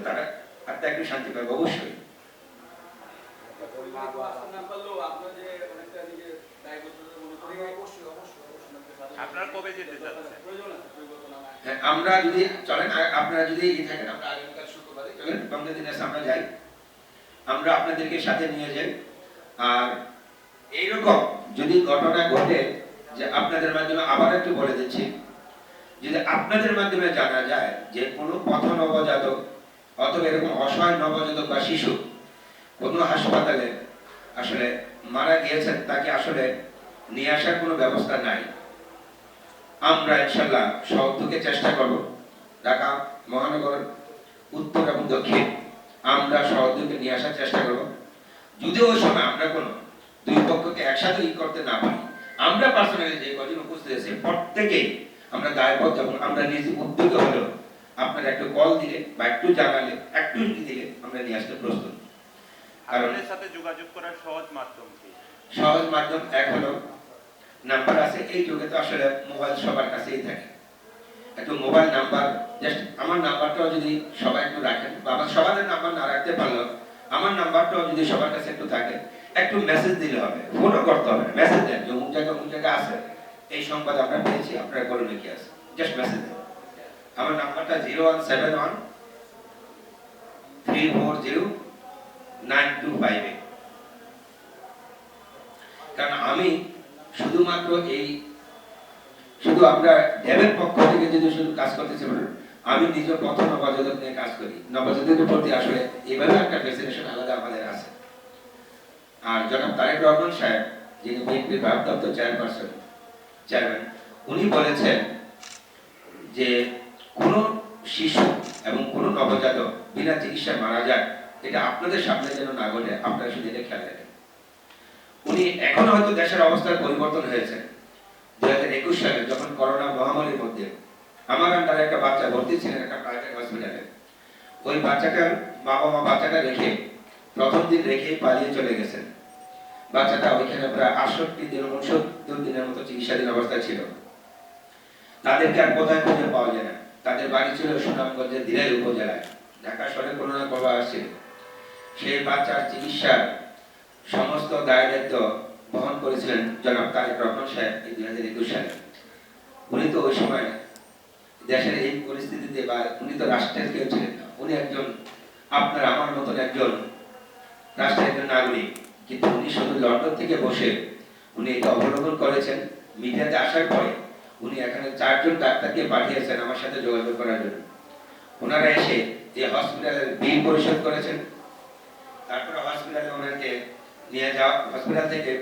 তারা আত্মা একটু শান্তি পাবে অবশ্যই। আপনারা কবে যেতে চাচ্ছেন? হ্যাঁ, আমরা যদি চলেন, আপনারা যদি থাকেন, আমরা আগামীকাল শুক্রবারে চলেন বাংলাদেশে আমরা যাই, আমরা আপনাদেরকে সাথে নিয়ে যাই। আর এইরকম যদি ঘটনা ঘটে, যে আপনাদের মাধ্যমে আবার একটু বলে দিচ্ছি, যদি আপনাদের মাধ্যমে জানা যায় যে কোনো পথ নবজাতক অথবা এরকম অসহায় নবজাতক বা শিশু কোনো হাসপাতালে আসলে মারা গিয়েছেন, তাকে আসলে নিয়ে আসার কোনো ব্যবস্থা নাই, আমরা ইনশাল্লাহ সহযোগে চেষ্টা করব। ঢাকা মহানগর উত্তর এবং দক্ষিণ আমরা সহযোগে নিয়ে আসার চেষ্টা করব। যদি ওই সময় আমরা কোনো দুই পক্ষকে একসাথে করতে না পারি, আমরা পার্সোনালি যে কজন উপস্থিত আছে প্রত্যেকেই আমরা দায়বদ্ধ এবং আমরা নিজে উদ্যোগে হলেও আপনারা একটু কল দিলে বা একটু জানালে, একটু দিলে আমরা নিয়ে আসতে প্রস্তুত। আপনাদের সাথে যোগাযোগ করার সহজ মাধ্যম কি? সহজ মাধ্যম এক হলো নাম্বার আছে, এই যুগে তো আসলে মোবাইল সবার কাছেই থাকে, একটু মোবাইল নাম্বার জাস্ট আমার নাম্বারটাও যদি সবাই একটু রাখেন, বা সবার নাম্বার না রাখতে পারলেও আমার নাম্বারটাও যদি সবার কাছে একটু থাকে, একটু মেসেজ দিলে হবে, ফোনও করতে হবে না, মেসেজ দেন যে অমুক জায়গা আছে, এই সংবাদ আমরা পেয়েছি, আপনারা করুন কি আছে, জাস্ট মেসেজ দেন। আমার নাম্বারটা 0171340925। কারণ আমি শুধুমাত্র শুধু আমরা ড্যাবের পক্ষ থেকে যদি শুধু কাজ করতেছি না, আমি নিজে পথ নবজাতক নিয়ে কাজ করি, নবজাতকের প্রতি আসলে এভাবে একটা ফ্যাসিনেশন আলাদা আমাদের আছে। আর জনাব তারেক রহমান সাহেব, যিনি বিএনপির ভারপ্রাপ্ত চেয়ারম্যান, উনি বলেছেন যে কোন শিশু এবং কোন নবজাতক বিনা চিকিৎসায় মারা যায়, এটা আপনাদের সামনে যেন না ঘটে, আপনারা শুধু এটা খেয়াল রাখেন। উনি এখন হয়তো দেশের অবস্থার পরিবর্তন হয়েছে। 2021 সালে যখন করোনা মহামারীর মধ্যে আমার আন্ডারে একটা বাচ্চা ভর্তি ছিলেন একটা প্রাইভেট হসপিটালে, ওই বাচ্চাটার মা বাচ্চাটা রেখে প্রথম দিন রেখেই পালিয়ে চলে গেছেন। বাচ্চাটা ওইখানে প্রায় 69 দিনের মতো চিকিৎসাধীন অবস্থায় ছিল। তাদেরকে আর কোথায় খুঁজে পাওয়া যায় না। তাদের বাড়ি ছিল সুনামগঞ্জের দিরাই উপজেলায়, ঢাকা শহরে করোনা প্রবাহ আসছিল। সেই বাচ্চার চিকিৎসার সমস্ত দায় দায়িত্ব বহন করেছিলেন জনাব তারেক রহমান সাহেব 2021 সালে। উনি তো ওই সময় দেশের এই পরিস্থিতিতে, বা উনি তো রাষ্ট্রের কেউ ছিলেন না, উনি একজন আপনার আমার মতন একজন রাষ্ট্রের একজন নাগরিক, কিন্তু উনি শুধু লন্ডন থেকে বসে উনি এটা অবলম্বন করেছেন। মিডিয়াতে আসার পরে উনি এখানে 4 জন ডাক্তারকে পাঠিয়েছেন আমার সাথে যোগাযোগ করার জন্য। ওনারা এসে এই হসপিটালের বিল পরিশোধ করেছেন, তারপরে হসপিটালে ওনাকে নিয়ে যাওয়া, হসপিটাল থেকে